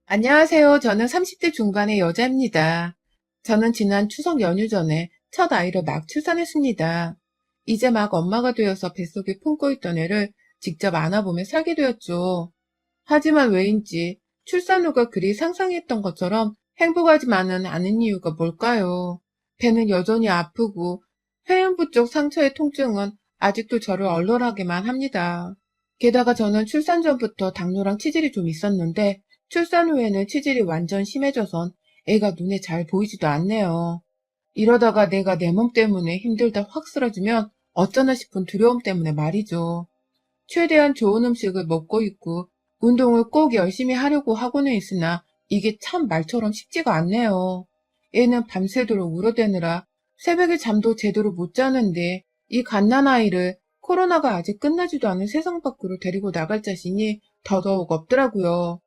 안녕하세요. 저는 30대 중반의 여자입니다. 저는 지난 추석 연휴 전에 첫 아이를 막 출산했습니다. 이제 막 엄마가 되어서 뱃속에 품고 있던 애를 직접 안아보며 살게 되었죠. 하지만 왜인지 출산 후가 그리 상상했던 것처럼 행복하지만은 않은 이유가 뭘까요? 배는 여전히 아프고 회음부 쪽 상처의 통증은 아직도 저를 얼얼하게만 합니다. 게다가 저는 출산 전부터 당뇨랑 치질이 좀 있었는데 출산 후에는 치질이 완전 심해져선 애가 눈에 잘 보이지도 않네요. 이러다가 내가 내 몸 때문에 힘들다 확 쓰러지면 어쩌나 싶은 두려움 때문에 말이죠. 최대한 좋은 음식을 먹고 있고 운동을 꼭 열심히 하려고 하고는 있으나 이게 참 말처럼 쉽지가 않네요. 애는 밤새도록 울어대느라 새벽에 잠도 제대로 못 자는데 이 갓난아이를 코로나가 아직 끝나지도 않은 세상 밖으로 데리고 나갈 자신이 더더욱 없더라고요.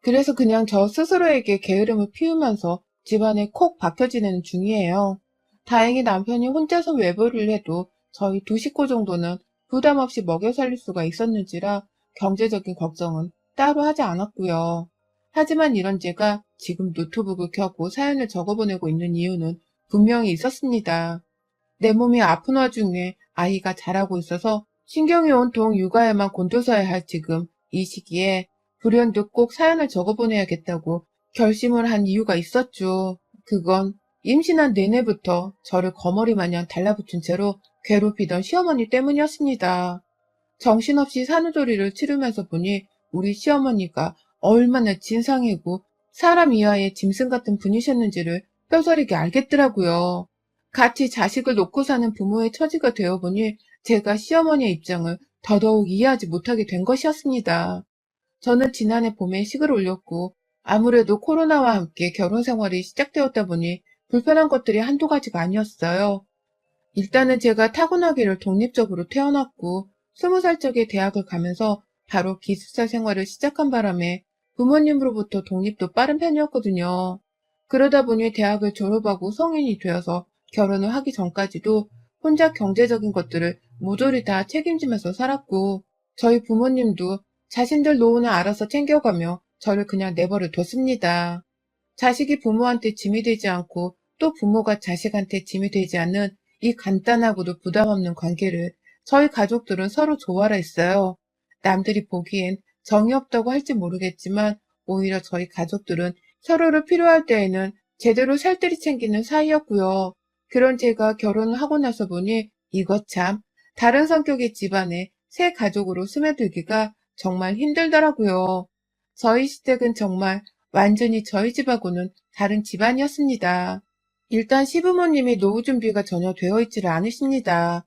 그래서 그냥 저 스스로에게 게으름을 피우면서 집안에 콕 박혀 지내는 중이에요. 다행히 남편이 혼자서 외벌이를 해도 저희 두 식구 정도는 부담 없이 먹여 살릴 수가 있었는지라 경제적인 걱정은 따로 하지 않았고요. 하지만 이런 제가 지금 노트북을 켜고 사연을 적어보내고 있는 이유는 분명히 있었습니다. 내 몸이 아픈 와중에 아이가 자라고 있어서 신경이 온통 육아에만 곤두서야 할 지금 이 시기에 불현듯 꼭 사연을 적어보내야겠다고 결심을 한 이유가 있었죠. 그건 임신한 내내부터 저를 거머리 마냥 달라붙은 채로 괴롭히던 시어머니 때문이었습니다. 정신없이 산후조리를 치르면서 보니 우리 시어머니가 얼마나 진상이고 사람 이하의 짐승 같은 분이셨는지를 뼈저리게 알겠더라고요. 같이 자식을 놓고 사는 부모의 처지가 되어보니 제가 시어머니의 입장을 더더욱 이해하지 못하게 된 것이었습니다. 저는 지난해 봄에 식을 올렸고 아무래도 코로나와 함께 결혼 생활이 시작되었다 보니 불편한 것들이 한두 가지가 아니었어요. 일단은 제가 타고나기를 독립적으로 태어났고 20살 적에 대학을 가면서 바로 기숙사 생활을 시작한 바람에 부모님으로부터 독립도 빠른 편이었거든요. 그러다 보니 대학을 졸업하고 성인이 되어서 결혼을 하기 전까지도 혼자 경제적인 것들을 모조리 다 책임지면서 살았고 저희 부모님도 자신들 노후는 알아서 챙겨가며 저를 그냥 내버려 뒀습니다. 자식이 부모한테 짐이 되지 않고 또 부모가 자식한테 짐이 되지 않는 이 간단하고도 부담 없는 관계를 저희 가족들은 서로 조화라 했어요. 남들이 보기엔 정이 없다고 할지 모르겠지만 오히려 저희 가족들은 서로를 필요할 때에는 제대로 살뜰히 챙기는 사이였고요. 그런 제가 결혼을 하고 나서 보니 이것 참 다른 성격의 집안에 새 가족으로 스며들기가 정말 힘들더라고요. 저희 시댁은 정말 완전히 저희 집하고는 다른 집안이었습니다. 일단 시부모님이 노후 준비가 전혀 되어 있지를 않으십니다.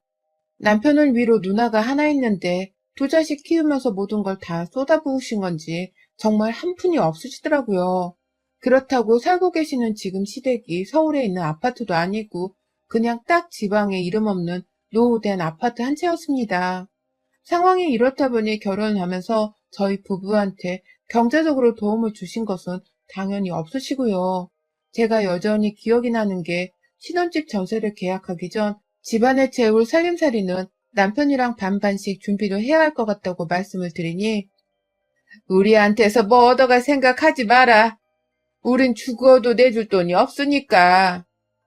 남편은 위로 누나가 하나 있는데 두 자식 키우면서 모든 걸 다 쏟아부으신 건지 정말 한 푼이 없으시더라고요. 그렇다고 살고 계시는 지금 시댁이 서울에 있는 아파트도 아니고 그냥 딱 지방에 이름 없는 노후된 아파트 한 채였습니다. 상황이 이렇다 보니 결혼을 하면서 저희 부부한테 경제적으로 도움을 주신 것은 당연히 없으시고요. 제가 여전히 기억이 나는 게 신혼집 전세를 계약하기 전 집안을 채울 살림살이는 남편이랑 반반씩 준비를 해야 할 것 같다고 말씀을 드리니 우리한테서 뭐 얻어갈 생각하지 마라. 우린 죽어도 내줄 돈이 없으니까.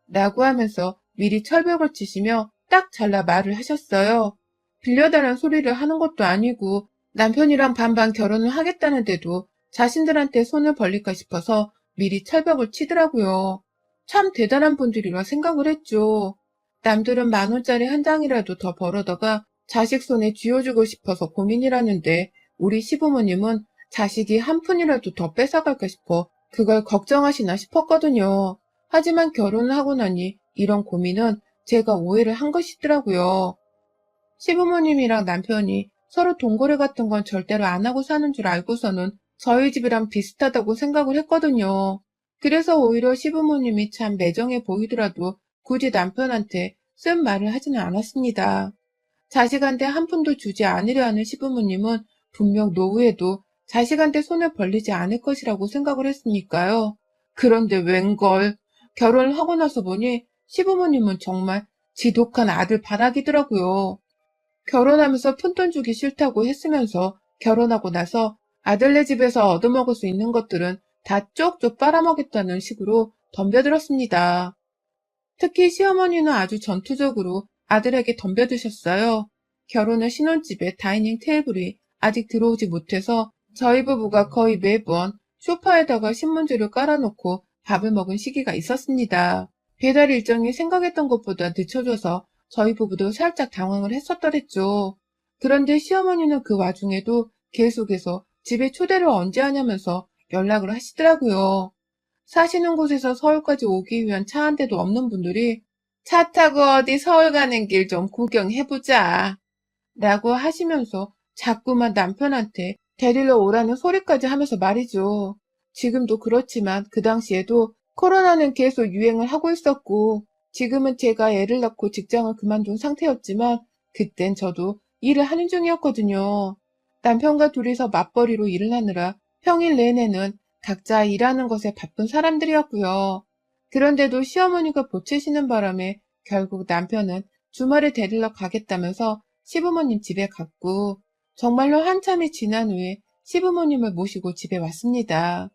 라고 하면서 미리 철벽을 치시며 딱 잘라 말을 하셨어요. 빌려달라는 소리를 하는 것도 아니고 남편이랑 반반 결혼을 하겠다는데도 자신들한테 손을 벌릴까 싶어서 미리 철벽을 치더라고요. 참 대단한 분들이라 생각을 했죠. 남들은 10,000원짜리 한 장이라도 더 벌어다가 자식 손에 쥐어주고 싶어서 고민이라는데 우리 시부모님은 자식이 한 푼이라도 더 뺏어갈까 싶어 그걸 걱정하시나 싶었거든요. 하지만 결혼을 하고 나니 이런 고민은 제가 오해를 한 것이더라고요. 시부모님이랑 남편이 서로 동거래 같은 건 절대로 안 하고 사는 줄 알고서는 저희 집이랑 비슷하다고 생각을 했거든요. 그래서 오히려 시부모님이 참 매정해 보이더라도 굳이 남편한테 쓴 말을 하지는 않았습니다. 자식한테 한 푼도 주지 않으려 하는 시부모님은 분명 노후에도 자식한테 손을 벌리지 않을 것이라고 생각을 했으니까요. 그런데 웬걸 결혼을 하고 나서 보니 시부모님은 정말 지독한 아들 바라기더라고요. 결혼하면서 푼돈 주기 싫다고 했으면서 결혼하고 나서 아들네 집에서 얻어먹을 수 있는 것들은 다 쪽쪽 빨아먹겠다는 식으로 덤벼들었습니다. 특히 시어머니는 아주 전투적으로 아들에게 덤벼드셨어요. 결혼한 신혼집에 다이닝 테이블이 아직 들어오지 못해서 저희 부부가 거의 매번 소파에다가 신문지를 깔아놓고 밥을 먹은 시기가 있었습니다. 배달 일정이 생각했던 것보다 늦춰져서 저희 부부도 살짝 당황을 했었더랬죠. 그런데 시어머니는 그 와중에도 계속해서 집에 초대를 언제 하냐면서 연락을 하시더라고요. 사시는 곳에서 서울까지 오기 위한 차 한 대도 없는 분들이 차 타고 어디 서울 가는 길 좀 구경해보자 라고 하시면서 자꾸만 남편한테 데리러 오라는 소리까지 하면서 말이죠. 지금도 그렇지만 그 당시에도 코로나는 계속 유행을 하고 있었고 지금은 제가 애를 낳고 직장을 그만둔 상태였지만 그땐 저도 일을 하는 중이었거든요. 남편과 둘이서 맞벌이로 일을 하느라 평일 내내는 각자 일하는 것에 바쁜 사람들이었고요. 그런데도 시어머니가 보채시는 바람에 결국 남편은 주말에 데리러 가겠다면서 시부모님 집에 갔고 정말로 한참이 지난 후에 시부모님을 모시고 집에 왔습니다.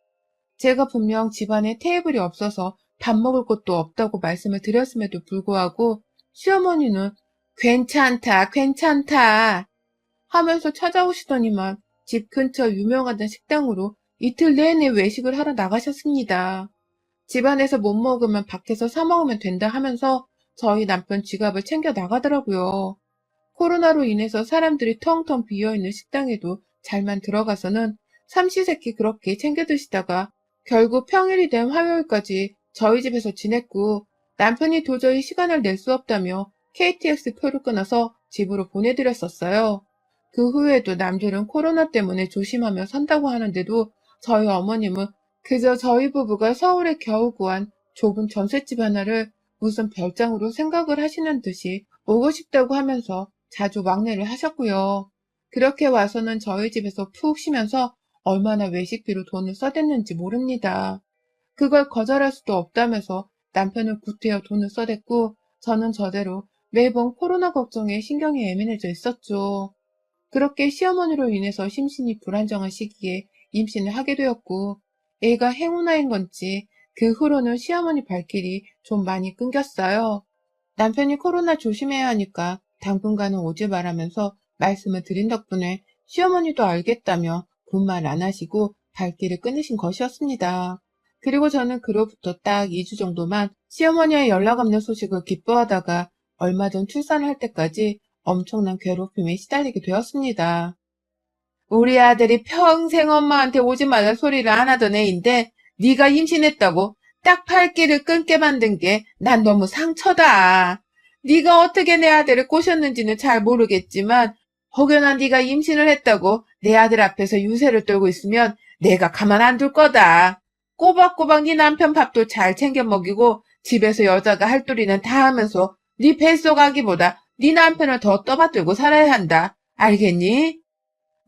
제가 분명 집안에 테이블이 없어서 밥 먹을 곳도 없다고 말씀을 드렸음에도 불구하고 시어머니는 괜찮다, 괜찮다 하면서 찾아오시더니만 집 근처 유명하던 식당으로 이틀 내내 외식을 하러 나가셨습니다. 집안에서 못 먹으면 밖에서 사 먹으면 된다 하면서 저희 남편 지갑을 챙겨 나가더라고요. 코로나로 인해서 사람들이 텅텅 비어있는 식당에도 잘만 들어가서는 삼시세끼 그렇게 챙겨 드시다가 결국 평일이 된 화요일까지 저희 집에서 지냈고 남편이 도저히 시간을 낼 수 없다며 KTX 표를 끊어서 집으로 보내드렸었어요. 그 후에도 남들은 코로나 때문에 조심하며 산다고 하는데도 저희 어머님은 그저 저희 부부가 서울에 겨우 구한 좁은 전셋집 하나를 무슨 별장으로 생각을 하시는 듯이 오고 싶다고 하면서 자주 왕래를 하셨고요. 그렇게 와서는 저희 집에서 푹 쉬면서 얼마나 외식비로 돈을 써댔는지 모릅니다. 그걸 거절할 수도 없다면서 남편은 구태여 돈을 써댔고 저는 저대로 매번 코로나 걱정에 신경이 예민해져 있었죠. 그렇게 시어머니로 인해서 심신이 불안정한 시기에 임신을 하게 되었고 애가 행운아인 건지 그 후로는 시어머니 발길이 좀 많이 끊겼어요. 남편이 코로나 조심해야 하니까 당분간은 오지 말라면서 말씀을 드린 덕분에 시어머니도 알겠다며 군말 안 하시고 발길을 끊으신 것이었습니다. 그리고 저는 그로부터 딱 2주 정도만 시어머니의 연락 없는 소식을 기뻐하다가 얼마 전 출산을 할 때까지 엄청난 괴롭힘에 시달리게 되었습니다. 우리 아들이 평생 엄마한테 오지 말란 소리를 안 하던 애인데 네가 임신했다고 딱 발길을 끊게 만든 게 난 너무 상처다. 네가 어떻게 내 아들을 꼬셨는지는 잘 모르겠지만 혹여나 네가 임신을 했다고 내 아들 앞에서 유세를 떨고 있으면 내가 가만 안 둘 거다. 꼬박꼬박 네 남편 밥도 잘 챙겨 먹이고 집에서 여자가 할 도리는 다 하면서 네 뱃속 아기보다 네 남편을 더 떠받들고 살아야 한다. 알겠니?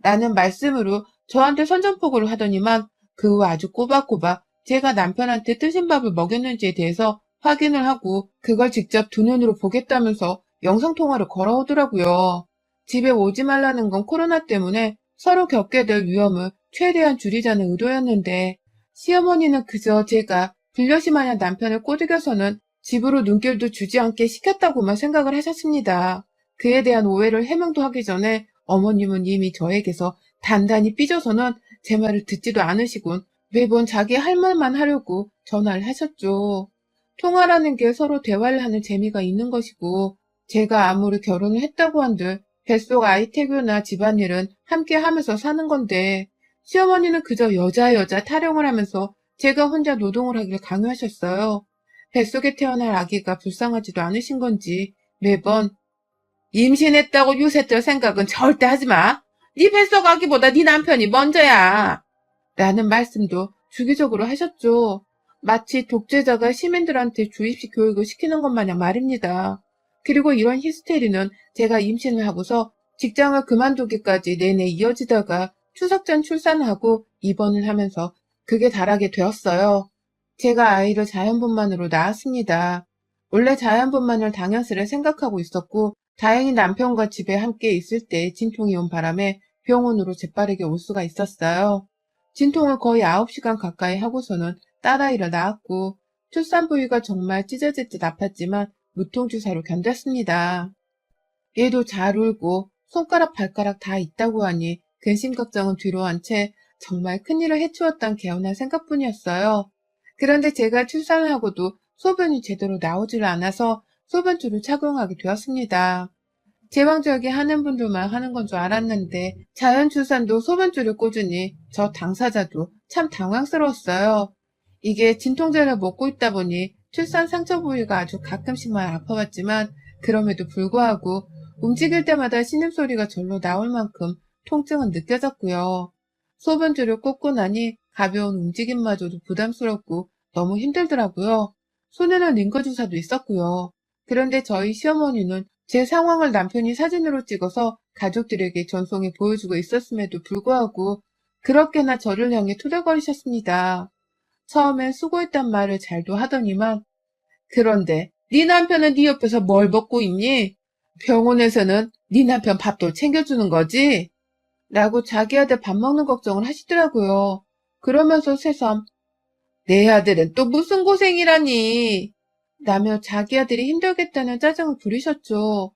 라는 말씀으로 저한테 선전포고를 하더니만 그 후 아주 꼬박꼬박 제가 남편한테 뜨신 밥을 먹였는지에 대해서 확인을 하고 그걸 직접 두 눈으로 보겠다면서 영상통화를 걸어오더라고요. 집에 오지 말라는 건 코로나 때문에 서로 겪게 될 위험을 최대한 줄이자는 의도였는데 시어머니는 그저 제가 불려시 마냥 남편을 꼬드겨서는 집으로 눈길도 주지 않게 시켰다고만 생각을 하셨습니다. 그에 대한 오해를 해명도 하기 전에 어머님은 이미 저에게서 단단히 삐져서는 제 말을 듣지도 않으시곤 매번 자기 할 말만 하려고 전화를 하셨죠. 통화라는 게 서로 대화를 하는 재미가 있는 것이고 제가 아무리 결혼을 했다고 한들 뱃속 아이 태교나 집안일은 함께 하면서 사는 건데 시어머니는 그저 여자 타령을 하면서 제가 혼자 노동을 하길 강요하셨어요. 뱃속에 태어날 아기가 불쌍하지도 않으신 건지 매번 임신했다고 유세뜰 생각은 절대 하지 마. 네 뱃속 아기보다 네 남편이 먼저야. 라는 말씀도 주기적으로 하셨죠. 마치 독재자가 시민들한테 주입식 교육을 시키는 것 마냥 말입니다. 그리고 이런 히스테리는 제가 임신을 하고서 직장을 그만두기까지 내내 이어지다가 추석 전 출산을 하고 입원을 하면서 그게 달하게 되었어요. 제가 아이를 자연분만으로 낳았습니다. 원래 자연분만을 당연스레 생각하고 있었고 다행히 남편과 집에 함께 있을 때 진통이 온 바람에 병원으로 재빠르게 올 수가 있었어요. 진통을 거의 9시간 가까이 하고서는 딸아이를 낳았고 출산 부위가 정말 찢어질 듯 아팠지만 무통주사로 견뎠습니다. 얘도 잘 울고 손가락 발가락 다 있다고 하니 근심 걱정은 뒤로 한 채 정말 큰일을 해치웠던 개운한 생각뿐이었어요. 그런데 제가 출산을 하고도 소변이 제대로 나오질 않아서 소변줄을 착용하게 되었습니다. 제왕절개 하는 분들만 하는 건 줄 알았는데 자연출산도 소변줄을 꽂으니 저 당사자도 참 당황스러웠어요. 이게 진통제를 먹고 있다 보니 출산 상처 부위가 아주 가끔씩만 아파봤지만 그럼에도 불구하고 움직일 때마다 신음소리가 절로 나올 만큼 통증은 느껴졌고요. 소변줄을 꽂고 나니 가벼운 움직임마저도 부담스럽고 너무 힘들더라고요. 손에는 링거주사도 있었고요. 그런데 저희 시어머니는 제 상황을 남편이 사진으로 찍어서 가족들에게 전송해 보여주고 있었음에도 불구하고 그렇게나 저를 향해 투덜거리셨습니다. 처음엔 수고했단 말을 잘도 하더니만 그런데 네 남편은 네 옆에서 뭘 먹고 있니? 병원에서는 네 남편 밥도 챙겨주는 거지? 라고 자기 아들 밥 먹는 걱정을 하시더라고요. 그러면서 새삼 내 아들은 또 무슨 고생이라니 라며 자기 아들이 힘들겠다는 짜증을 부리셨죠.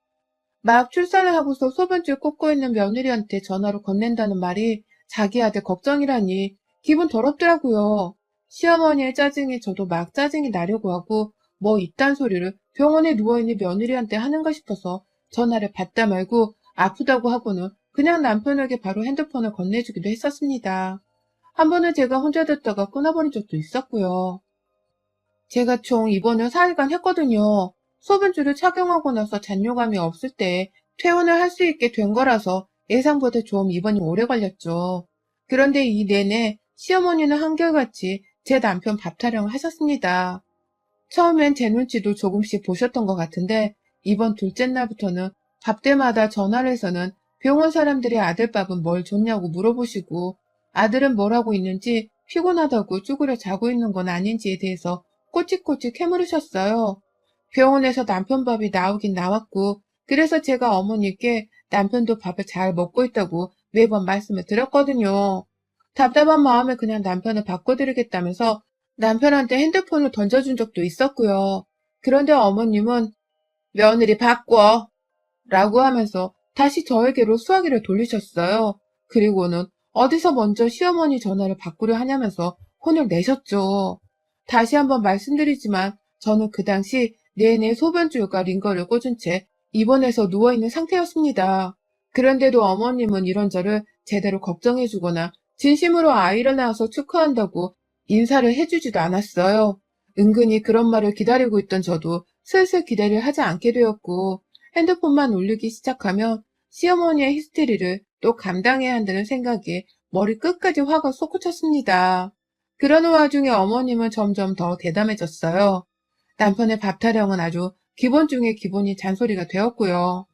막 출산을 하고서 소변줄 꽂고 있는 며느리한테 전화로 건넨다는 말이 자기 아들 걱정이라니 기분 더럽더라고요. 시어머니의 짜증에 저도 막 짜증이 나려고 하고 뭐 이딴 소리를 병원에 누워있는 며느리한테 하는가 싶어서 전화를 받다 말고 아프다고 하고는 그냥 남편에게 바로 핸드폰을 건네주기도 했었습니다. 한 번은 제가 혼자 듣다가 끊어버린 적도 있었고요. 제가 총 입원을 4일간 했거든요. 소변줄을 착용하고 나서 잔뇨감이 없을 때 퇴원을 할 수 있게 된 거라서 예상보다 좀 입원이 오래 걸렸죠. 그런데 이 내내 시어머니는 한결같이 제 남편 밥 타령을 하셨습니다. 처음엔 제 눈치도 조금씩 보셨던 것 같은데 이번 둘째 날부터는 밥 때마다 전화를 해서는 병원 사람들이 아들 밥은 뭘 줬냐고 물어보시고 아들은 뭘 하고 있는지 피곤하다고 쭈그려 자고 있는 건 아닌지에 대해서 꼬치꼬치 캐물으셨어요. 병원에서 남편 밥이 나오긴 나왔고 그래서 제가 어머니께 남편도 밥을 잘 먹고 있다고 매번 말씀을 드렸거든요. 답답한 마음에 그냥 남편을 바꿔드리겠다면서 남편한테 핸드폰을 던져준 적도 있었고요. 그런데 어머님은 며느리 바꿔 라고 하면서 다시 저에게로 수화기를 돌리셨어요. 그리고는 어디서 먼저 시어머니 전화를 바꾸려 하냐면서 혼을 내셨죠. 다시 한번 말씀드리지만 저는 그 당시 내내 소변줄과 링거를 꽂은 채 입원해서 누워있는 상태였습니다. 그런데도 어머님은 이런 저를 제대로 걱정해주거나 진심으로 아이를 낳아서 축하한다고 인사를 해주지도 않았어요. 은근히 그런 말을 기다리고 있던 저도 슬슬 기대를 하지 않게 되었고 핸드폰만 울리기 시작하면 시어머니의 히스테리를 또 감당해야 한다는 생각에 머리 끝까지 화가 솟구쳤습니다. 그러는 와중에 어머님은 점점 더 대담해졌어요. 남편의 밥 타령은 아주 기본 중에 기본인 잔소리가 되었고요.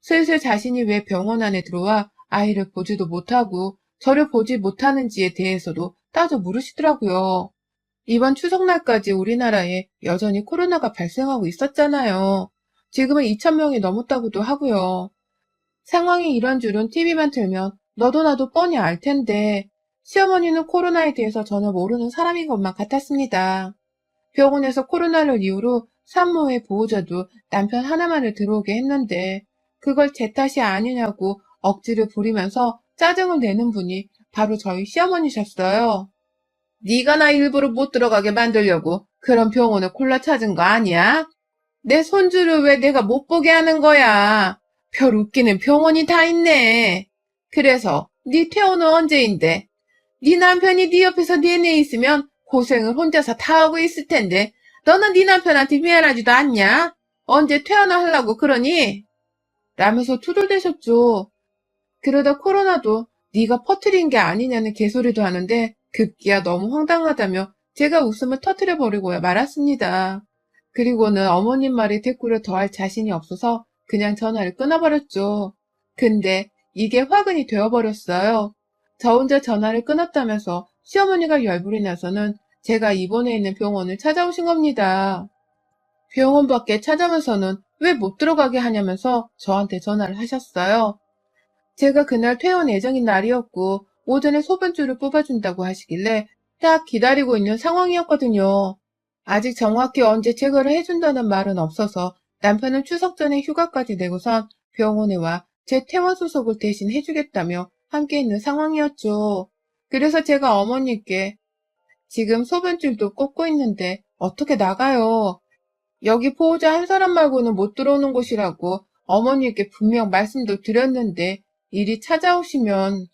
슬슬 자신이 왜 병원 안에 들어와 아이를 보지도 못하고 저를 보지 못하는지에 대해서도 따져 물으시더라고요. 이번 추석날까지 우리나라에 여전히 코로나가 발생하고 있었잖아요. 지금은 2,000명이 넘었다고도 하고요. 상황이 이런 줄은 TV만 틀면 너도 나도 뻔히 알 텐데 시어머니는 코로나에 대해서 전혀 모르는 사람인 것만 같았습니다. 병원에서 코로나를 이유로 산모의 보호자도 남편 하나만을 들어오게 했는데 그걸 제 탓이 아니냐고 억지를 부리면서 짜증을 내는 분이 바로 저희 시어머니셨어요. 네가 나 일부러 못 들어가게 만들려고 그런 병원을 골라 찾은 거 아니야? 내 손주를 왜 내가 못 보게 하는 거야? 별 웃기는 병원이 다 있네. 그래서 네 퇴원은 언제인데? 네 남편이 네 옆에서 내내 있으면 고생을 혼자서 다 하고 있을 텐데 너는 네 남편한테 미안하지도 않냐? 언제 퇴원을 하려고 그러니? 라면서 투덜대셨죠. 그러다 코로나도 네가 퍼뜨린 게 아니냐는 개소리도 하는데 급기야 너무 황당하다며 제가 웃음을 터뜨려버리고 말았습니다. 그리고는 어머님 말에 대꾸를 더할 자신이 없어서 그냥 전화를 끊어버렸죠. 근데 이게 화근이 되어버렸어요. 저 혼자 전화를 끊었다면서 시어머니가 열불이 나서는 제가 입원해 있는 병원을 찾아오신 겁니다. 병원 밖에 찾아면서는 왜 못 들어가게 하냐면서 저한테 전화를 하셨어요. 제가 그날 퇴원 예정인 날이었고 오전에 소변줄을 뽑아준다고 하시길래 딱 기다리고 있는 상황이었거든요. 아직 정확히 언제 제거를 해준다는 말은 없어서 남편은 추석 전에 휴가까지 내고선 병원에 와 제 퇴원 수속을 대신 해주겠다며 함께 있는 상황이었죠. 그래서 제가 어머니께 지금 소변줄도 꽂고 있는데 어떻게 나가요? 여기 보호자 한 사람 말고는 못 들어오는 곳이라고 어머니께 분명 말씀도 드렸는데 일이 찾아오시면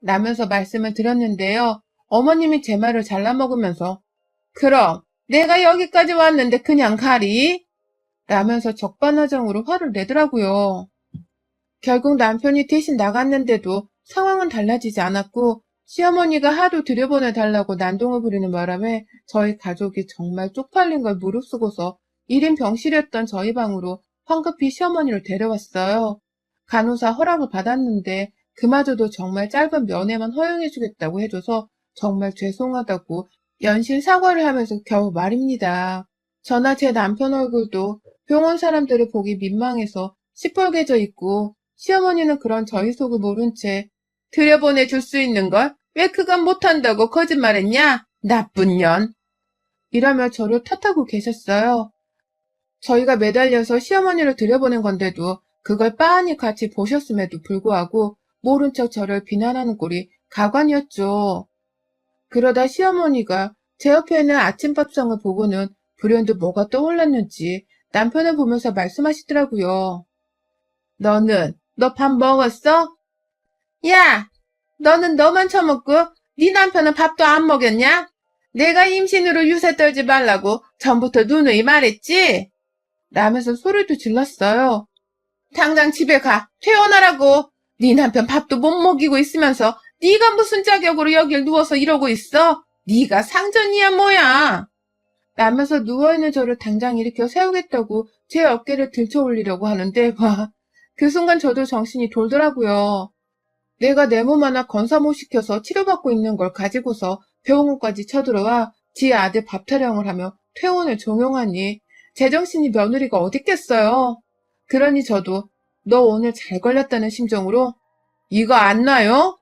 라면서 말씀을 드렸는데요. 어머님이 제 말을 잘라먹으면서 그럼 내가 여기까지 왔는데 그냥 가리? 라면서 적반하장으로 화를 내더라고요. 결국 남편이 대신 나갔는데도 상황은 달라지지 않았고 시어머니가 하도 들여보내달라고 난동을 부리는 바람에 저희 가족이 정말 쪽팔린 걸 무릅쓰고서 1인 병실이었던 저희 방으로 황급히 시어머니를 데려왔어요. 간호사 허락을 받았는데 그마저도 정말 짧은 면회만 허용해주겠다고 해줘서 정말 죄송하다고 연신 사과를 하면서 겨우 말입니다. 저나 제 남편 얼굴도 병원 사람들을 보기 민망해서 시뻘개져 있고 시어머니는 그런 저희 속을 모른 채 들여보내줄 수 있는 걸 왜 그건 못한다고 거짓말했냐? 나쁜 년. 이러며 저를 탓하고 계셨어요. 저희가 매달려서 시어머니를 들여보낸 건데도 그걸 빤히 같이 보셨음에도 불구하고 모른 척 저를 비난하는 꼴이 가관이었죠. 그러다 시어머니가 제 옆에 있는 아침밥상을 보고는 불현듯 뭐가 떠올랐는지 남편을 보면서 말씀하시더라고요. 너 밥 먹었어? 야! 너는 너만 처먹고 네 남편은 밥도 안 먹였냐? 내가 임신으로 유세 떨지 말라고 전부터 누누이 말했지? 라면서 소리도 질렀어요. 당장 집에 가. 퇴원하라고. 네 남편 밥도 못 먹이고 있으면서 네가 무슨 자격으로 여길 누워서 이러고 있어? 네가 상전이야 뭐야? 라면서 누워있는 저를 당장 일으켜 세우겠다고 제 어깨를 들쳐 올리려고 하는데 와, 그 순간 저도 정신이 돌더라고요. 내가 내 몸 하나 건사 못 시켜서 치료받고 있는 걸 가지고서 병원까지 쳐들어와 지 아들 밥 타령을 하며 퇴원을 종용하니 제정신이 며느리가 어딨겠어요. 그러니 저도 너 오늘 잘 걸렸다는 심정으로 이거 안 놔요?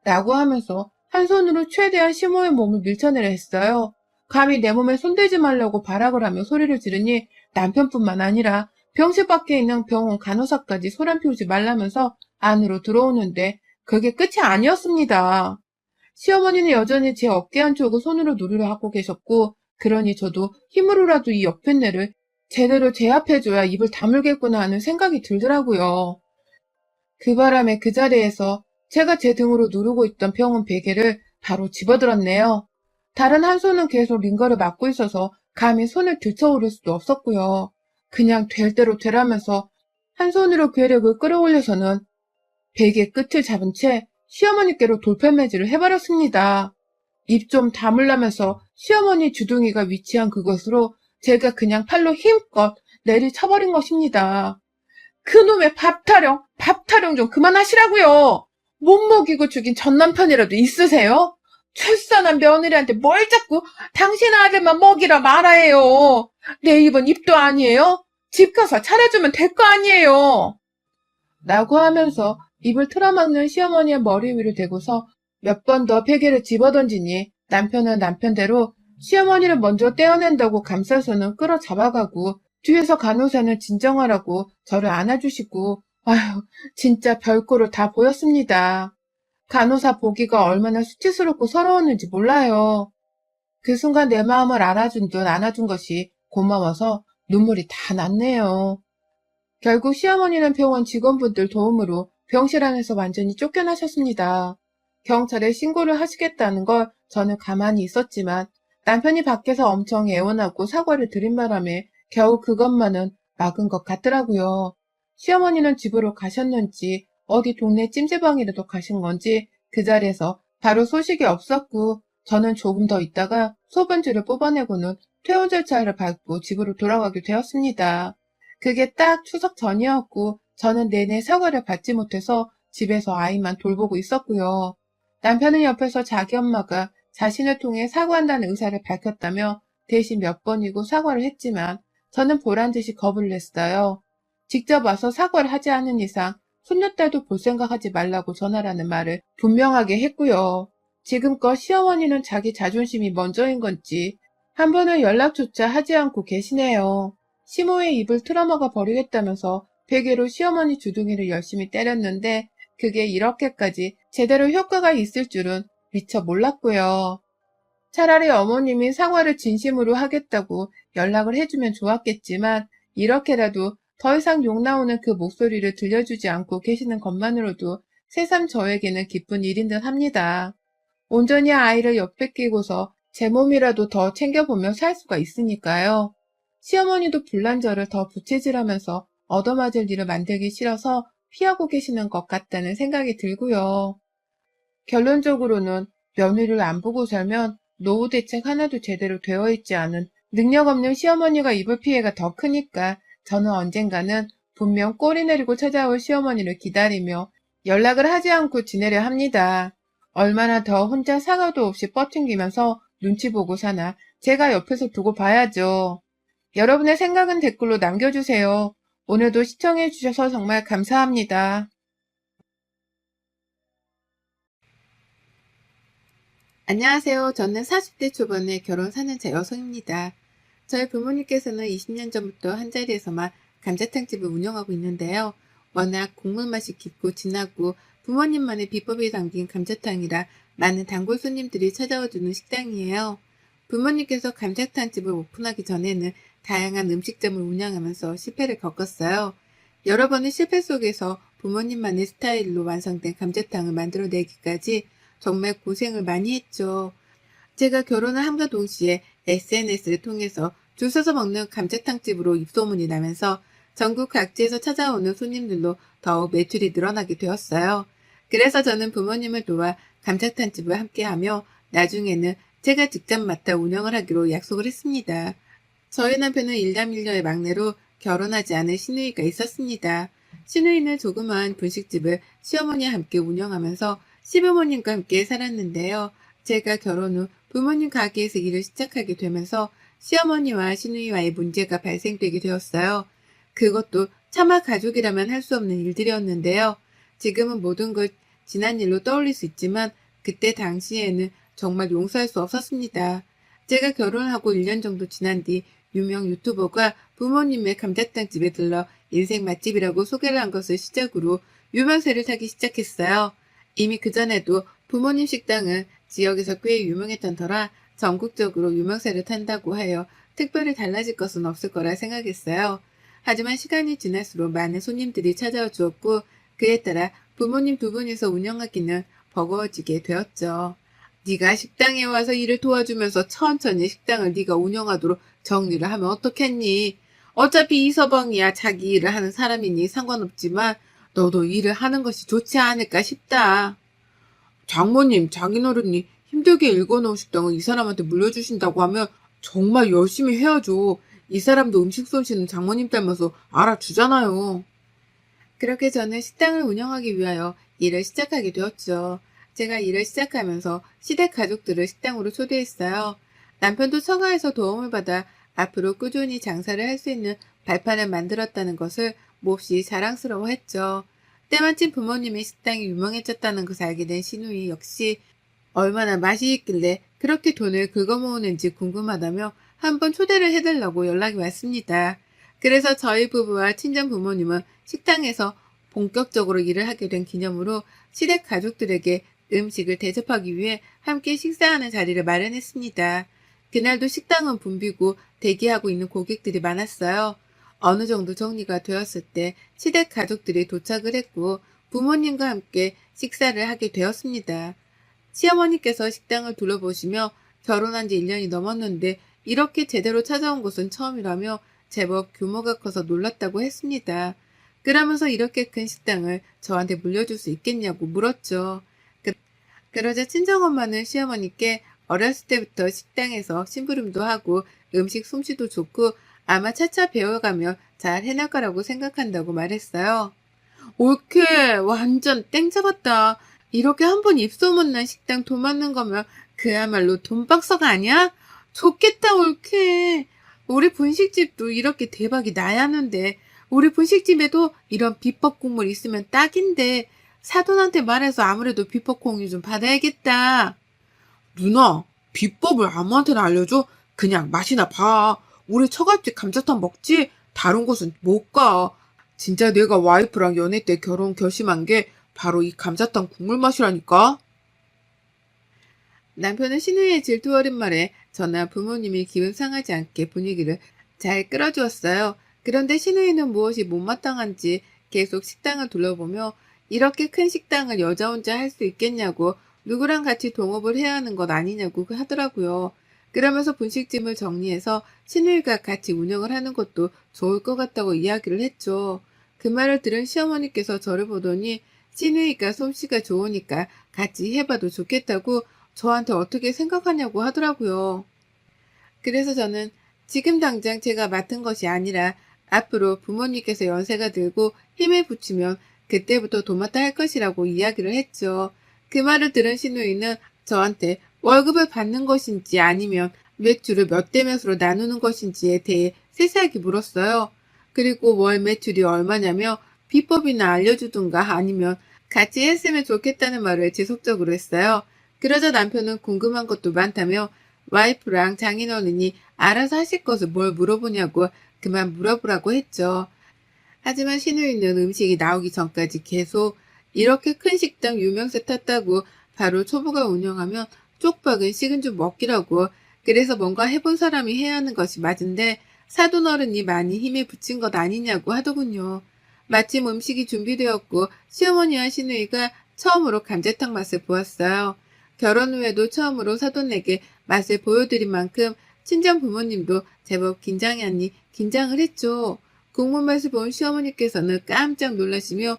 라고 하면서 한 손으로 최대한 시모의 몸을 밀쳐내려 했어요. 감히 내 몸에 손대지 말라고 발악을 하며 소리를 지르니 남편뿐만 아니라 병실 밖에 있는 병원 간호사까지 소란 피우지 말라면서 안으로 들어오는데 그게 끝이 아니었습니다. 시어머니는 여전히 제 어깨 한쪽을 손으로 누르려 하고 계셨고 그러니 저도 힘으로라도 이 역편내를 제대로 제압해줘야 입을 다물겠구나 하는 생각이 들더라고요. 그 바람에 그 자리에서 제가 제 등으로 누르고 있던 병원 베개를 바로 집어들었네요. 다른 한 손은 계속 링거를 막고 있어서 감히 손을 들쳐오를 수도 없었고요. 그냥 될 대로 되라면서 한 손으로 괴력을 끌어올려서는 베개 끝을 잡은 채 시어머니께로 돌팔매질을 해버렸습니다. 입 좀 다물라면서 시어머니 주둥이가 위치한 그것으로 제가 그냥 팔로 힘껏 내리쳐버린 것입니다. 그놈의 밥 타령 좀 그만하시라고요. 못 먹이고 죽인 전 남편이라도 있으세요? 출산한 며느리한테 뭘 자꾸 당신 아들만 먹이라 말아요. 내 입은 입도 아니에요? 집 가서 차려주면 될 거 아니에요. 라고 하면서 입을 틀어막는 시어머니의 머리 위를 대고서 몇 번 더 베개를 집어던지니 남편은 남편대로 시어머니를 먼저 떼어낸다고 감싸서는 끌어잡아가고 뒤에서 간호사는 진정하라고 저를 안아주시고 아휴 진짜 별꼴을 다 보였습니다. 간호사 보기가 얼마나 수치스럽고 서러웠는지 몰라요. 그 순간 내 마음을 알아준 듯 안아준 것이 고마워서 눈물이 다 났네요. 결국 시어머니는 병원 직원분들 도움으로 병실 안에서 완전히 쫓겨나셨습니다. 경찰에 신고를 하시겠다는 걸 저는 가만히 있었지만 남편이 밖에서 엄청 애원하고 사과를 드린 바람에 겨우 그것만은 막은 것 같더라고요. 시어머니는 집으로 가셨는지 어디 동네 찜질방이라도 가신 건지 그 자리에서 바로 소식이 없었고 저는 조금 더 있다가 소변줄을 뽑아내고는 퇴원 절차를 밟고 집으로 돌아가게 되었습니다. 그게 딱 추석 전이었고 저는 내내 사과를 받지 못해서 집에서 아이만 돌보고 있었고요. 남편은 옆에서 자기 엄마가 자신을 통해 사과한다는 의사를 밝혔다며 대신 몇 번이고 사과를 했지만 저는 보란듯이 거부를 했어요. 직접 와서 사과를 하지 않은 이상 손녀딸도 볼 생각하지 말라고 전하라는 말을 분명하게 했고요. 지금껏 시어머니는 자기 자존심이 먼저인 건지 한 번은 연락조차 하지 않고 계시네요. 시모의 입을 틀어막아 버리겠다면서 베개로 시어머니 주둥이를 열심히 때렸는데 그게 이렇게까지 제대로 효과가 있을 줄은 미처 몰랐고요. 차라리 어머님이 상화를 진심으로 하겠다고 연락을 해주면 좋았겠지만 이렇게라도 더 이상 욕 나오는 그 목소리를 들려주지 않고 계시는 것만으로도 새삼 저에게는 기쁜 일인 듯 합니다. 온전히 아이를 옆에 끼고서 제 몸이라도 더 챙겨보며 살 수가 있으니까요. 시어머니도 불난저를 더 부채질하면서 얻어맞을 일을 만들기 싫어서 피하고 계시는 것 같다는 생각이 들고요. 결론적으로는 며느리를 안 보고 살면 노후 대책 하나도 제대로 되어 있지 않은 능력 없는 시어머니가 입을 피해가 더 크니까 저는 언젠가는 분명 꼬리 내리고 찾아올 시어머니를 기다리며 연락을 하지 않고 지내려 합니다. 얼마나 더 혼자 사과도 없이 뻗튕기면서 눈치 보고 사나 제가 옆에서 두고 봐야죠. 여러분의 생각은 댓글로 남겨주세요. 오늘도 시청해주셔서 정말 감사합니다. 안녕하세요. 저는 40대 초반에 결혼 4년차 여성입니다. 저희 부모님께서는 20년 전부터 한자리에서만 감자탕집을 운영하고 있는데요. 워낙 국물 맛이 깊고 진하고 부모님만의 비법이 담긴 감자탕이라 많은 단골 손님들이 찾아와주는 식당이에요. 부모님께서 감자탕집을 오픈하기 전에는 다양한 음식점을 운영하면서 실패를 겪었어요. 여러 번의 실패 속에서 부모님만의 스타일로 완성된 감자탕을 만들어내기까지 정말 고생을 많이 했죠. 제가 결혼을 함과 동시에 SNS를 통해서 줄 서서 먹는 감자탕집으로 입소문이 나면서 전국 각지에서 찾아오는 손님들로 더욱 매출이 늘어나게 되었어요. 그래서 저는 부모님을 도와 감자탕집을 함께하며 나중에는 제가 직접 맡아 운영을 하기로 약속을 했습니다. 저희 남편은 일남일녀의 막내로 결혼하지 않은 시누이가 있었습니다. 시누이는 조그마한 분식집을 시어머니와 함께 운영하면서 시부모님과 함께 살았는데요. 제가 결혼 후 부모님 가게에서 일을 시작하게 되면서 시어머니와 시누이와의 문제가 발생되게 되었어요. 그것도 차마 가족이라면 할 수 없는 일들이었는데요. 지금은 모든 걸 지난 일로 떠올릴 수 있지만 그때 당시에는 정말 용서할 수 없었습니다. 제가 결혼하고 1년 정도 지난 뒤 유명 유튜버가 부모님의 감자탕집에 들러 인생 맛집이라고 소개를 한 것을 시작으로 유명세를 타기 시작했어요. 이미 그전에도 부모님 식당은 지역에서 꽤 유명했던 터라 전국적으로 유명세를 탄다고 하여 특별히 달라질 것은 없을 거라 생각했어요. 하지만 시간이 지날수록 많은 손님들이 찾아와 주었고 그에 따라 부모님 두 분이서 운영하기는 버거워지게 되었죠. 네가 식당에 와서 일을 도와주면서 천천히 식당을 네가 운영하도록 정리를 하면 어떻겠니? 어차피 이서방이야 자기 일을 하는 사람이니 상관없지만 너도 일을 하는 것이 좋지 않을까 싶다. 장모님, 장인어른이 힘들게 일궈놓은 식당을 이 사람한테 물려주신다고 하면 정말 열심히 해야죠. 이 사람도 음식 솜씨는 장모님 닮아서 알아주잖아요. 그렇게 저는 식당을 운영하기 위하여 일을 시작하게 되었죠. 제가 일을 시작하면서 시댁 가족들을 식당으로 초대했어요. 남편도 처가에서 도움을 받아 앞으로 꾸준히 장사를 할 수 있는 발판을 만들었다는 것을 몹시 자랑스러워했죠. 때마침 부모님의 식당이 유명해졌다는 것을 알게 된 시누이 역시 얼마나 맛이 있길래 그렇게 돈을 긁어모으는지 궁금하다며 한번 초대를 해달라고 연락이 왔습니다. 그래서 저희 부부와 친정 부모님은 식당에서 본격적으로 일을 하게 된 기념으로 시댁 가족들에게 음식을 대접하기 위해 함께 식사하는 자리를 마련했습니다. 그날도 식당은 붐비고 대기하고 있는 고객들이 많았어요. 어느 정도 정리가 되었을 때 시댁 가족들이 도착을 했고 부모님과 함께 식사를 하게 되었습니다. 시어머니께서 식당을 둘러보시며 결혼한 지 1년이 넘었는데 이렇게 제대로 찾아온 곳은 처음이라며 제법 규모가 커서 놀랐다고 했습니다. 그러면서 이렇게 큰 식당을 저한테 물려줄 수 있겠냐고 물었죠. 그러자 친정엄마는 시어머니께 어렸을 때부터 식당에서 심부름도 하고 음식 솜씨도 좋고 아마 차차 배워가며 잘 해낼 거라고 생각한다고 말했어요. 옳게 완전 땡 잡았다. 이렇게 한번 입소문난 식당 돈 맞는 거면 그야말로 돈박석 아니야? 좋겠다 옳게. 우리 분식집도 이렇게 대박이 나야 하는데 우리 분식집에도 이런 비법 국물 있으면 딱인데 사돈한테 말해서 아무래도 비법 공유 좀 받아야겠다. 누나, 비법을 아무한테나 알려줘? 그냥 맛이나 봐. 우리 처갓집 감자탕 먹지? 다른 곳은 못 가. 진짜 내가 와이프랑 연애 때 결혼 결심한 게 바로 이 감자탕 국물 맛이라니까? 남편은 신우이의 질투 어린 말에 저나 부모님이 기분 상하지 않게 분위기를 잘 끌어주었어요. 그런데 신우이는 무엇이 못마땅한지 계속 식당을 둘러보며 이렇게 큰 식당을 여자 혼자 할 수 있겠냐고 누구랑 같이 동업을 해야 하는 것 아니냐고 하더라고요. 그러면서 분식집을 정리해서 신우이가 같이 운영을 하는 것도 좋을 것 같다고 이야기를 했죠. 그 말을 들은 시어머니께서 저를 보더니 신우이가 솜씨가 좋으니까 같이 해봐도 좋겠다고 저한테 어떻게 생각하냐고 하더라고요. 그래서 저는 지금 당장 제가 맡은 것이 아니라 앞으로 부모님께서 연세가 들고 힘을 붙이면 그때부터 도맡아 할 것이라고 이야기를 했죠. 그 말을 들은 신우이는 저한테 월급을 받는 것인지 아니면 매출을 몇 대 몇으로 나누는 것인지에 대해 세세하게 물었어요. 그리고 월 매출이 얼마냐며 비법이나 알려주든가 아니면 같이 했으면 좋겠다는 말을 지속적으로 했어요. 그러자 남편은 궁금한 것도 많다며 와이프랑 장인어른이 알아서 하실 것을 뭘 물어보냐고 그만 물어보라고 했죠. 하지만 신우이는 음식이 나오기 전까지 계속 이렇게 큰 식당 유명세 탔다고 바로 초보가 운영하면 쪽박은 식은 죽 먹기라고 그래서 뭔가 해본 사람이 해야 하는 것이 맞은데 사돈어른이 많이 힘에 붙인 것 아니냐고 하더군요. 마침 음식이 준비되었고 시어머니와 신우이가 처음으로 감자탕 맛을 보았어요. 결혼 후에도 처음으로 사돈에게 맛을 보여드린 만큼 친정 부모님도 제법 긴장이 아니 긴장을 했죠. 국물 맛을 본 시어머니께서는 깜짝 놀라시며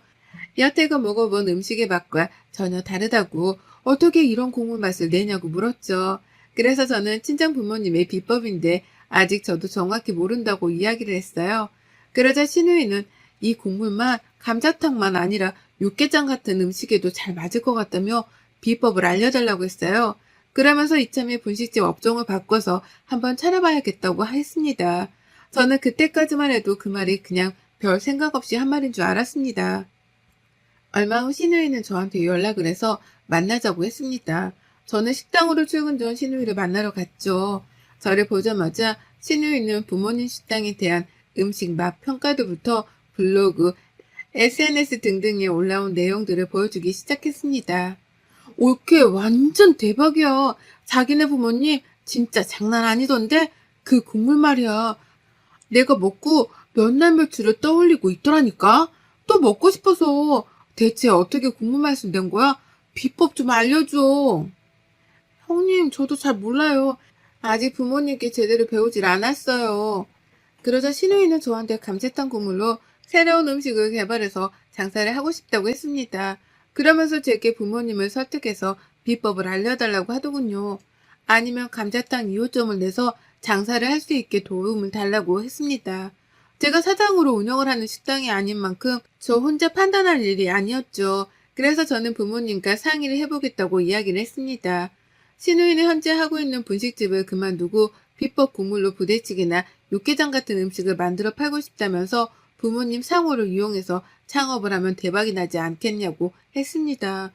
여태껏 먹어본 음식의 맛과 전혀 다르다고 어떻게 이런 국물 맛을 내냐고 물었죠. 그래서 저는 친정 부모님의 비법인데 아직 저도 정확히 모른다고 이야기를 했어요. 그러자 신우이는 이 국물만 감자탕만 아니라 육개장 같은 음식에도 잘 맞을 것 같다며 비법을 알려달라고 했어요. 그러면서 이참에 분식집 업종을 바꿔서 한번 차려봐야겠다고 했습니다. 저는 그때까지만 해도 그 말이 그냥 별 생각 없이 한 말인 줄 알았습니다. 얼마 후 신우이는 저한테 연락을 해서 만나자고 했습니다. 저는 식당으로 출근 전 신우이를 만나러 갔죠. 저를 보자마자 신우이는 부모님 식당에 대한 음식 맛 평가도부터 블로그, SNS 등등에 올라온 내용들을 보여주기 시작했습니다. 올케 완전 대박이야. 자기네 부모님 진짜 장난 아니던데? 그 국물 말이야. 내가 먹고 몇 날 며칠을 떠올리고 있더라니까? 또 먹고 싶어서 대체 어떻게 국물 맛을 낸 거야? 비법 좀 알려줘. 형님, 저도 잘 몰라요. 아직 부모님께 제대로 배우질 않았어요. 그러자 신우이는 저한테 감자탕 국물로 새로운 음식을 개발해서 장사를 하고 싶다고 했습니다. 그러면서 제게 부모님을 설득해서 비법을 알려달라고 하더군요. 아니면 감자탕 2호점을 내서 장사를 할 수 있게 도움을 달라고 했습니다. 제가 사장으로 운영을 하는 식당이 아닌 만큼 저 혼자 판단할 일이 아니었죠. 그래서 저는 부모님과 상의를 해보겠다고 이야기를 했습니다. 신우이는 현재 하고 있는 분식집을 그만두고 비법 국물로 부대찌개나 육개장 같은 음식을 만들어 팔고 싶다면서 부모님 상호를 이용해서 창업을 하면 대박이 나지 않겠냐고 했습니다.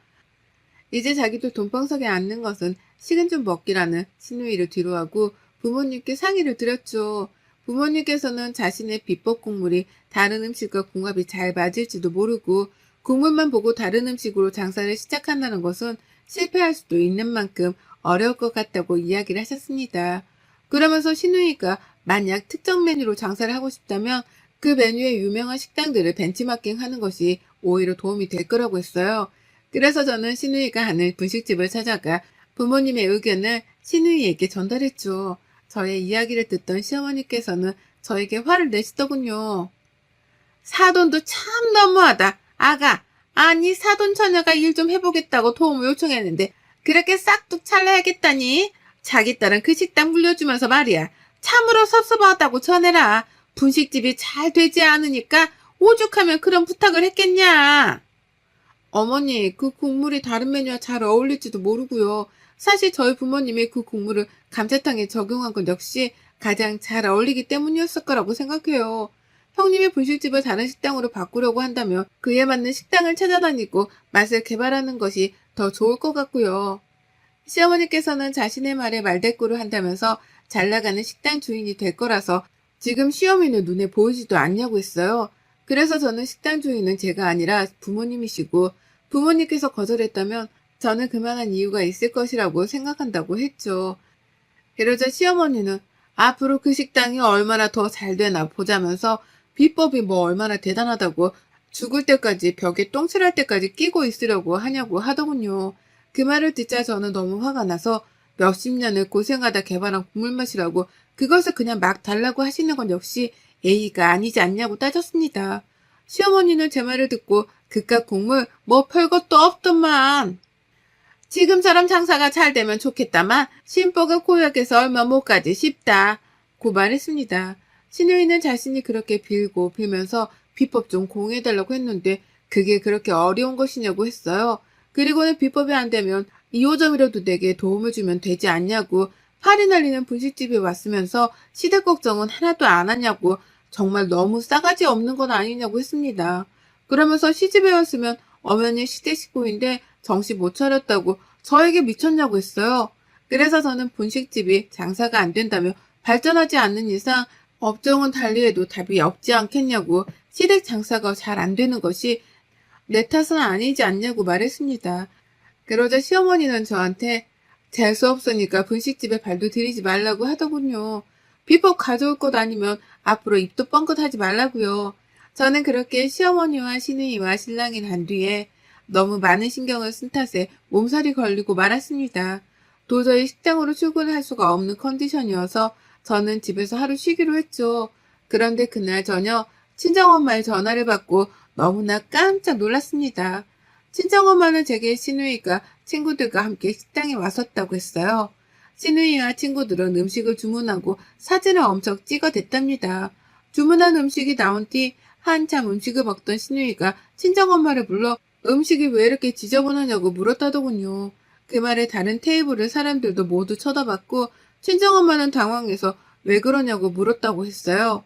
이제 자기도 돈방석에 앉는 것은 식은 죽 먹기라는 신우이를 뒤로하고 부모님께 상의를 드렸죠. 부모님께서는 자신의 비법 국물이 다른 음식과 궁합이 잘 맞을지도 모르고 국물만 보고 다른 음식으로 장사를 시작한다는 것은 실패할 수도 있는 만큼 어려울 것 같다고 이야기를 하셨습니다. 그러면서 신우이가 만약 특정 메뉴로 장사를 하고 싶다면 그 메뉴의 유명한 식당들을 벤치마킹 하는 것이 오히려 도움이 될 거라고 했어요. 그래서 저는 신우이가 하는 분식집을 찾아가 부모님의 의견을 신우이에게 전달했죠. 저의 이야기를 듣던 시어머니께서는 저에게 화를 내시더군요. 사돈도 참 너무하다. 아가, 아니 사돈 처녀가 일 좀 해보겠다고 도움을 요청했는데 그렇게 싹둑 찰나야겠다니. 자기 딸은 그 식당 물려주면서 말이야. 참으로 섭섭하다고 전해라. 분식집이 잘 되지 않으니까 오죽하면 그런 부탁을 했겠냐. 어머니, 그 국물이 다른 메뉴와 잘 어울릴지도 모르고요. 사실 저희 부모님이 그 국물을 감자탕에 적용한 건 역시 가장 잘 어울리기 때문이었을 거라고 생각해요. 형님이 분식집을 다른 식당으로 바꾸려고 한다면 그에 맞는 식당을 찾아다니고 맛을 개발하는 것이 더 좋을 것 같고요. 시어머니께서는 자신의 말에 말대꾸를 한다면서 잘 나가는 식당 주인이 될 거라서 지금 시어머니는 눈에 보이지도 않냐고 했어요. 그래서 저는 식당 주인은 제가 아니라 부모님이시고 부모님께서 거절했다면 저는 그만한 이유가 있을 것이라고 생각한다고 했죠. 그러자 시어머니는 앞으로 그 식당이 얼마나 더 잘 되나 보자면서 비법이 뭐 얼마나 대단하다고 죽을 때까지 벽에 똥칠할 때까지 끼고 있으려고 하냐고 하더군요. 그 말을 듣자 저는 너무 화가 나서 몇십 년을 고생하다 개발한 국물 맛이라고 그것을 그냥 막 달라고 하시는 건 역시 예의가 아니지 않냐고 따졌습니다. 시어머니는 제 말을 듣고 그깟 국물 뭐 별것도 없더만. 지금처럼 장사가 잘 되면 좋겠다만 신보가 고약해서 얼마 못 가지 싶다. 고 말했습니다. 신우이는 자신이 그렇게 빌고 빌면서 비법 좀 공유해달라고 했는데 그게 그렇게 어려운 것이냐고 했어요. 그리고는 비법이 안 되면 2호점이라도 내게 도움을 주면 되지 않냐고 팔이 날리는 분식집에 왔으면서 시댁 걱정은 하나도 안 하냐고 정말 너무 싸가지 없는 건 아니냐고 했습니다. 그러면서 시집에 왔으면 어머니 시댁 식구인데 정신 못 차렸다고 저에게 미쳤냐고 했어요. 그래서 저는 분식집이 장사가 안 된다며 발전하지 않는 이상 업종은 달리해도 답이 없지 않겠냐고 시댁 장사가 잘 안 되는 것이 내 탓은 아니지 않냐고 말했습니다. 그러자 시어머니는 저한테 재수없으니까 분식집에 발도 들이지 말라고 하더군요. 비법 가져올 것 아니면 앞으로 입도 뻥긋하지 말라고요. 저는 그렇게 시어머니와 시누이와 신랑이 난 뒤에 너무 많은 신경을 쓴 탓에 몸살이 걸리고 말았습니다. 도저히 식당으로 출근을 할 수가 없는 컨디션이어서 저는 집에서 하루 쉬기로 했죠. 그런데 그날 저녁 친정엄마의 전화를 받고 너무나 깜짝 놀랐습니다. 친정엄마는 제게 시누이가 친구들과 함께 식당에 왔었다고 했어요. 시누이와 친구들은 음식을 주문하고 사진을 엄청 찍어댔답니다. 주문한 음식이 나온 뒤 한참 음식을 먹던 시누이가 친정엄마를 불러 음식이 왜 이렇게 지저분하냐고 물었다더군요. 그 말에 다른 테이블의 사람들도 모두 쳐다봤고 친정엄마는 당황해서 왜 그러냐고 물었다고 했어요.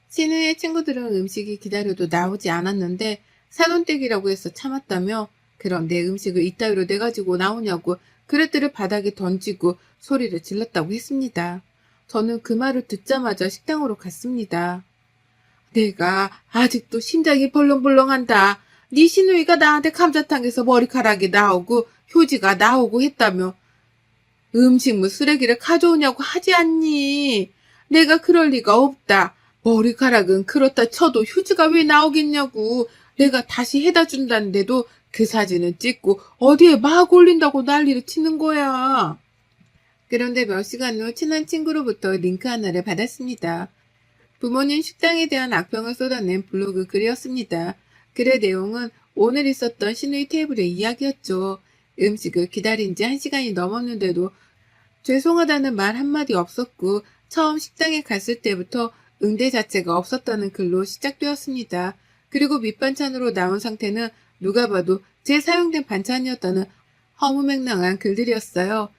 시누이의 친구들은 음식이 기다려도 나오지 않았는데 사돈댁이라고 해서 참았다며 그럼 내 음식을 이따위로 내가지고 나오냐고 그릇들을 바닥에 던지고 소리를 질렀다고 했습니다. 저는 그 말을 듣자마자 식당으로 갔습니다. 내가 아직도 심장이 벌렁벌렁한다. 네 시누이가 나한테 감자탕에서 머리카락이 나오고 휴지가 나오고 했다며 음식물 쓰레기를 가져오냐고 하지 않니? 내가 그럴 리가 없다. 머리카락은 그렇다 쳐도 휴지가 왜 나오겠냐고. 내가 다시 해다 준다는데도 그 사진을 찍고 어디에 막 올린다고 난리를 치는 거야. 그런데 몇 시간 후 친한 친구로부터 링크 하나를 받았습니다. 부모님 식당에 대한 악평을 쏟아낸 블로그 글이었습니다. 글의 내용은 오늘 있었던 시누이 테이블의 이야기였죠. 음식을 기다린 지 1시간이 넘었는데도 죄송하다는 말 한마디 없었고 처음 식당에 갔을 때부터 응대 자체가 없었다는 글로 시작되었습니다. 그리고 밑반찬으로 나온 상태는 누가 봐도 재사용된 반찬이었다는 허무맹랑한 글들이었어요.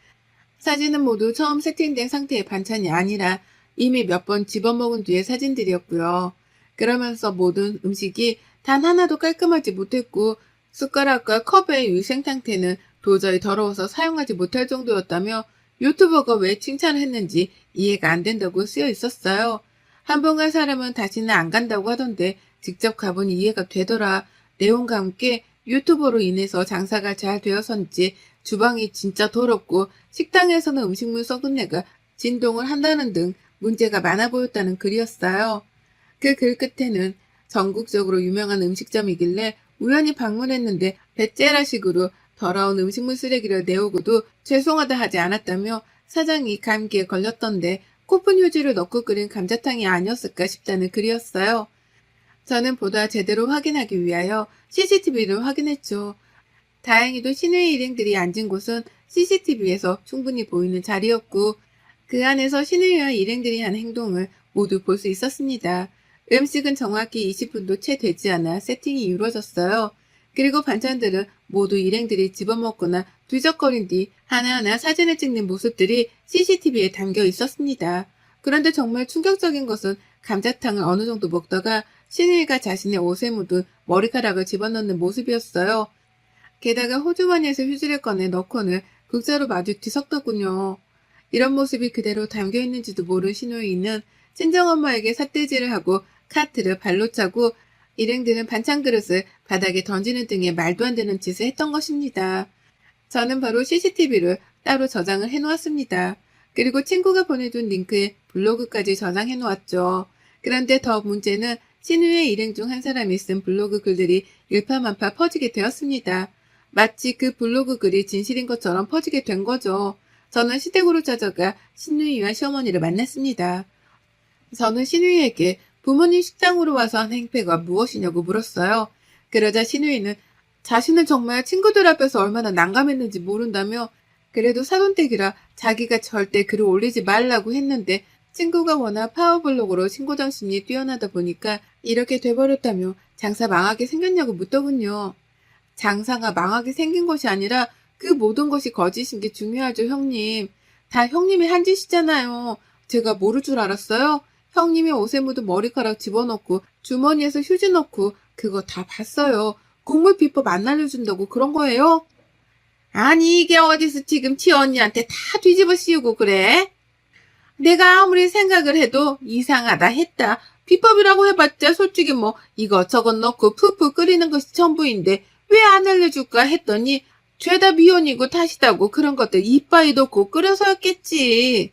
사진은 모두 처음 세팅된 상태의 반찬이 아니라 이미 몇 번 집어먹은 뒤의 사진들이었고요. 그러면서 모든 음식이 단 하나도 깔끔하지 못했고 숟가락과 컵의 위생 상태는 도저히 더러워서 사용하지 못할 정도였다며 유튜버가 왜 칭찬을 했는지 이해가 안 된다고 쓰여 있었어요. 한 번 간 사람은 다시는 안 간다고 하던데 직접 가보니 이해가 되더라. 내용과 함께 유튜버로 인해서 장사가 잘 되어서인지 주방이 진짜 더럽고 식당에서는 음식물 썩은 내가 진동을 한다는 등 문제가 많아 보였다는 글이었어요. 그 글 끝에는 전국적으로 유명한 음식점이길래 우연히 방문했는데 배째라식으로 더러운 음식물 쓰레기를 내오고도 죄송하다 하지 않았다며 사장이 감기에 걸렸던데 코픈 휴지를 넣고 끓인 감자탕이 아니었을까 싶다는 글이었어요. 저는 보다 제대로 확인하기 위하여 CCTV를 확인했죠. 다행히도 시누이 일행들이 앉은 곳은 CCTV에서 충분히 보이는 자리였고 그 안에서 시누이와 일행들이 한 행동을 모두 볼 수 있었습니다. 음식은 정확히 20분도 채 되지 않아 세팅이 이루어졌어요. 그리고 반찬들은 모두 일행들이 집어먹거나 뒤적거린 뒤 하나하나 사진을 찍는 모습들이 CCTV에 담겨 있었습니다. 그런데 정말 충격적인 것은 감자탕을 어느 정도 먹다가 신우이가 자신의 옷에 묻은 머리카락을 집어넣는 모습이었어요. 게다가 호주머니에서 휴지를 꺼내 넣고는 극자로 마주 뒤섞더군요. 이런 모습이 그대로 담겨있는지도 모른 신우이는 친정엄마에게 삿대질을 하고 카트를 발로 차고 일행들은 반찬 그릇을 바닥에 던지는 등의 말도 안 되는 짓을 했던 것입니다. 저는 바로 CCTV를 따로 저장을 해놓았습니다. 그리고 친구가 보내준 링크에 블로그까지 저장해 놓았죠. 그런데 더 문제는 신우의 일행 중 한 사람이 쓴 블로그 글들이 일파만파 퍼지게 되었습니다. 마치 그 블로그 글이 진실인 것처럼 퍼지게 된 거죠. 저는 시댁으로 찾아가 신우이와 시어머니를 만났습니다. 저는 신우이에게 부모님 식당으로 와서 한 행패가 무엇이냐고 물었어요. 그러자 신우이는 자신은 정말 친구들 앞에서 얼마나 난감했는지 모른다며 그래도 사돈댁이라 자기가 절대 글을 올리지 말라고 했는데 친구가 워낙 파워블로그로 신고 정신이 뛰어나다 보니까 이렇게 돼버렸다며 장사 망하게 생겼냐고 묻더군요. 장사가 망하게 생긴 것이 아니라 그 모든 것이 거짓인 게 중요하죠, 형님. 다 형님이 한 짓이잖아요. 제가 모를 줄 알았어요? 형님이 옷에 묻은 머리카락 집어넣고 주머니에서 휴지 넣고 그거 다 봤어요. 국물 비법 안 알려준다고 그런 거예요? 아니 이게 어디서 지금 지 언니한테 다 뒤집어 씌우고 그래? 내가 아무리 생각을 해도 이상하다 했다. 비법이라고 해봤자 솔직히 뭐 이것저것 넣고 푸푸 끓이는 것이 전부인데 왜 안 알려줄까 했더니 죄다 미혼이고 탓이다고 그런 것들 이빠이 넣고 끓여서였겠지.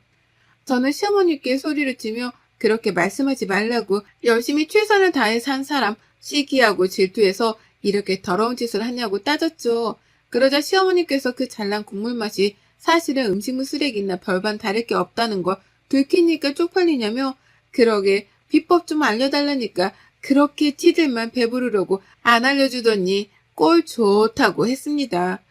저는 시어머니께 소리를 치며 그렇게 말씀하지 말라고 열심히 최선을 다해 산 사람 시기하고 질투해서 이렇게 더러운 짓을 하냐고 따졌죠. 그러자 시어머니께서 그 잘난 국물 맛이 사실은 음식물 쓰레기나 별반 다를 게 없다는 걸 들키니까 쪽팔리냐며 그러게 비법 좀 알려달라니까 그렇게 지들만 배부르려고 안 알려주더니 꼴 좋다고 했습니다.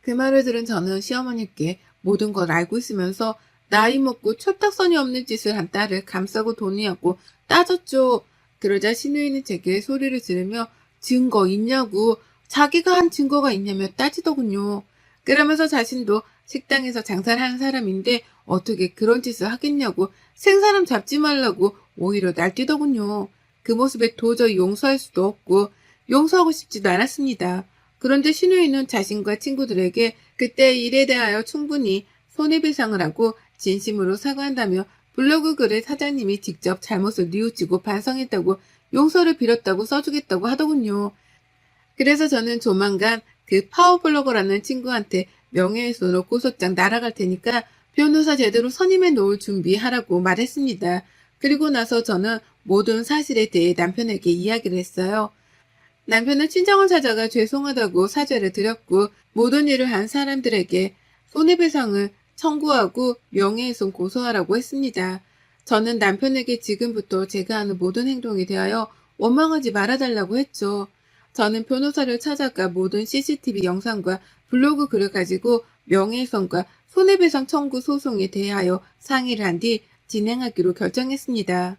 그 말을 들은 저는 시어머니께 모든 걸 알고 있으면서 나이 먹고 철딱선이 없는 짓을 한 딸을 감싸고 돈이하고 따졌죠. 그러자 신우이는 제게 소리를 지르며 증거 있냐고 자기가 한 증거가 있냐며 따지더군요. 그러면서 자신도 식당에서 장사를 하는 사람인데 어떻게 그런 짓을 하겠냐고 생사람 잡지 말라고 오히려 날뛰더군요. 그 모습에 도저히 용서할 수도 없고 용서하고 싶지도 않았습니다. 그런데 신우이는 자신과 친구들에게 그때 일에 대하여 충분히 손해배상을 하고 진심으로 사과한다며 블로그 글에 사장님이 직접 잘못을 뉘우치고 반성했다고 용서를 빌었다고 써주겠다고 하더군요. 그래서 저는 조만간 그 파워블로거라는 친구한테 명예훼손으로 고소장 날아갈 테니까 변호사 제대로 선임해 놓을 준비하라고 말했습니다. 그리고 나서 저는 모든 사실에 대해 남편에게 이야기를 했어요. 남편은 친정을 찾아가 죄송하다고 사죄를 드렸고 모든 일을 한 사람들에게 손해배상을 청구하고 명예훼손 고소하라고 했습니다. 저는 남편에게 지금부터 제가 하는 모든 행동에 대하여 원망하지 말아달라고 했죠. 저는 변호사를 찾아가 모든 CCTV 영상과 블로그 글을 가지고 명예훼손과 손해배상 청구 소송에 대하여 상의를 한 뒤 진행하기로 결정했습니다.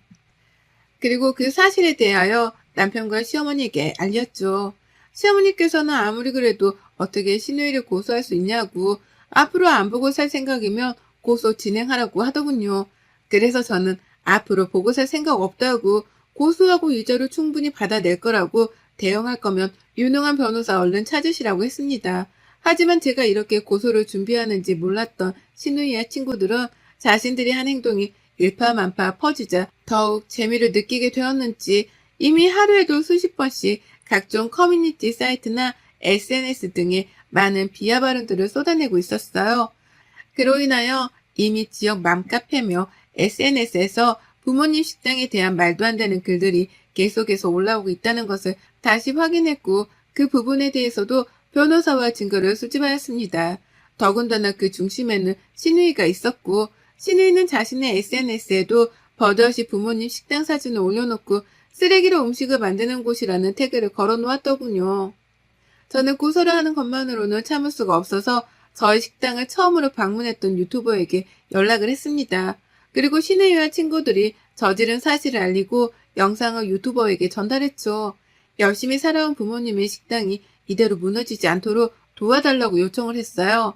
그리고 그 사실에 대하여 남편과 시어머니에게 알렸죠. 시어머니께서는 아무리 그래도 어떻게 신우이를 고소할 수 있냐고 앞으로 안 보고 살 생각이면 고소 진행하라고 하더군요. 그래서 저는 앞으로 보고 살 생각 없다고 고소하고 유죄를 충분히 받아낼 거라고 대응할 거면 유능한 변호사 얼른 찾으시라고 했습니다. 하지만 제가 이렇게 고소를 준비하는지 몰랐던 신우이와 친구들은 자신들이 한 행동이 일파만파 퍼지자 더욱 재미를 느끼게 되었는지 이미 하루에도 수십 번씩 각종 커뮤니티 사이트나 SNS 등에 많은 비하 발언들을 쏟아내고 있었어요. 그로 인하여 이미 지역 맘카페며 SNS에서 부모님 식당에 대한 말도 안 되는 글들이 계속해서 올라오고 있다는 것을 다시 확인했고 그 부분에 대해서도 변호사와 증거를 수집하였습니다. 더군다나 그 중심에는 신우이가 있었고 신우이는 자신의 SNS에도 버젓이 부모님 식당 사진을 올려놓고 쓰레기로 음식을 만드는 곳이라는 태그를 걸어놓았더군요. 저는 고소를 하는 것만으로는 참을 수가 없어서 저희 식당을 처음으로 방문했던 유튜버에게 연락을 했습니다. 그리고 신우이와 친구들이 저지른 사실을 알리고 영상을 유튜버에게 전달했죠. 열심히 살아온 부모님의 식당이 이대로 무너지지 않도록 도와달라고 요청을 했어요.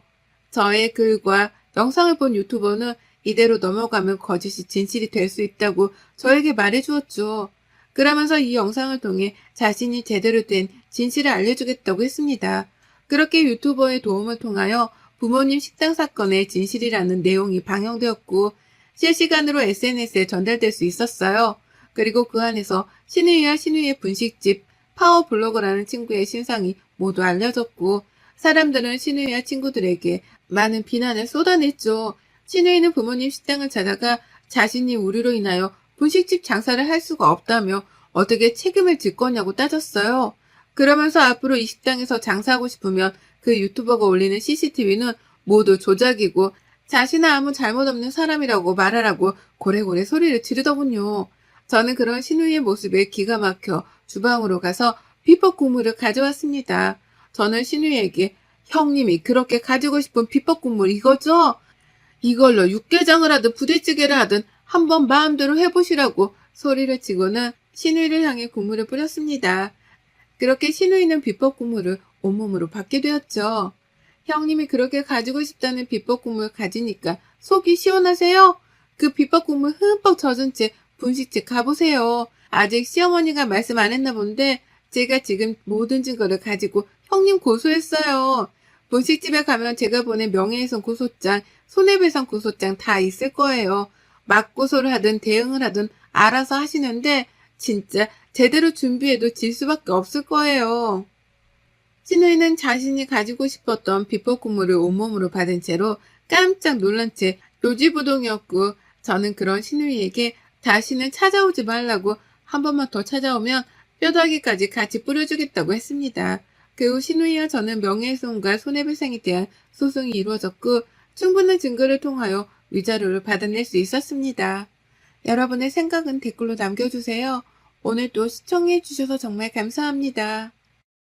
저의 글과 영상을 본 유튜버는 이대로 넘어가면 거짓이 진실이 될 수 있다고 저에게 말해주었죠. 그러면서 이 영상을 통해 자신이 제대로 된 진실을 알려주겠다고 했습니다. 그렇게 유튜버의 도움을 통하여 부모님 식당 사건의 진실이라는 내용이 방영되었고 실시간으로 SNS에 전달될 수 있었어요. 그리고 그 안에서 신우이와 신우이의 분식집 파워블로거라는 친구의 신상이 모두 알려졌고 사람들은 신우이와 친구들에게 많은 비난을 쏟아냈죠. 신우이는 부모님 식당을 찾아가 자신이 우리로 인하여 분식집 장사를 할 수가 없다며 어떻게 책임을 질 거냐고 따졌어요. 그러면서 앞으로 이 식당에서 장사하고 싶으면 그 유튜버가 올리는 CCTV는 모두 조작이고 자신은 아무 잘못 없는 사람이라고 말하라고 고래고래 소리를 지르더군요. 저는 그런 신우이의 모습에 기가 막혀 주방으로 가서 비법 국물을 가져왔습니다. 저는 신우이에게 형님이 그렇게 가지고 싶은 비법 국물 이거죠? 이걸로 육개장을 하든 부대찌개를 하든 한번 마음대로 해보시라고 소리를 치고는 신우이를 향해 국물을 뿌렸습니다. 그렇게 신우이는 비법 국물을 온몸으로 받게 되었죠. 형님이 그렇게 가지고 싶다는 비법 국물 가지니까 속이 시원하세요? 그 비법 국물 흠뻑 젖은 채 분식집 가보세요. 아직 시어머니가 말씀 안 했나 본데 제가 지금 모든 증거를 가지고 형님 고소했어요. 분식집에 가면 제가 보낸 명예훼손 고소장, 손해배상 고소장 다 있을 거예요. 맞고소를 하든 대응을 하든 알아서 하시는데 진짜 제대로 준비해도 질 수밖에 없을 거예요. 신우이는 자신이 가지고 싶었던 비법 국물을 온몸으로 받은 채로 깜짝 놀란 채 요지부동이었고 저는 그런 신우이에게 다시는 찾아오지 말라고 한 번만 더 찾아오면 뼈다귀까지 같이 뿌려주겠다고 했습니다. 그 후 신우이와 저는 명예훼손과 손해배상에 대한 소송이 이루어졌고 충분한 증거를 통하여 위자료를 받아낼 수 있었습니다. 여러분의 생각은 댓글로 남겨주세요. 오늘도 시청해주셔서 정말 감사합니다.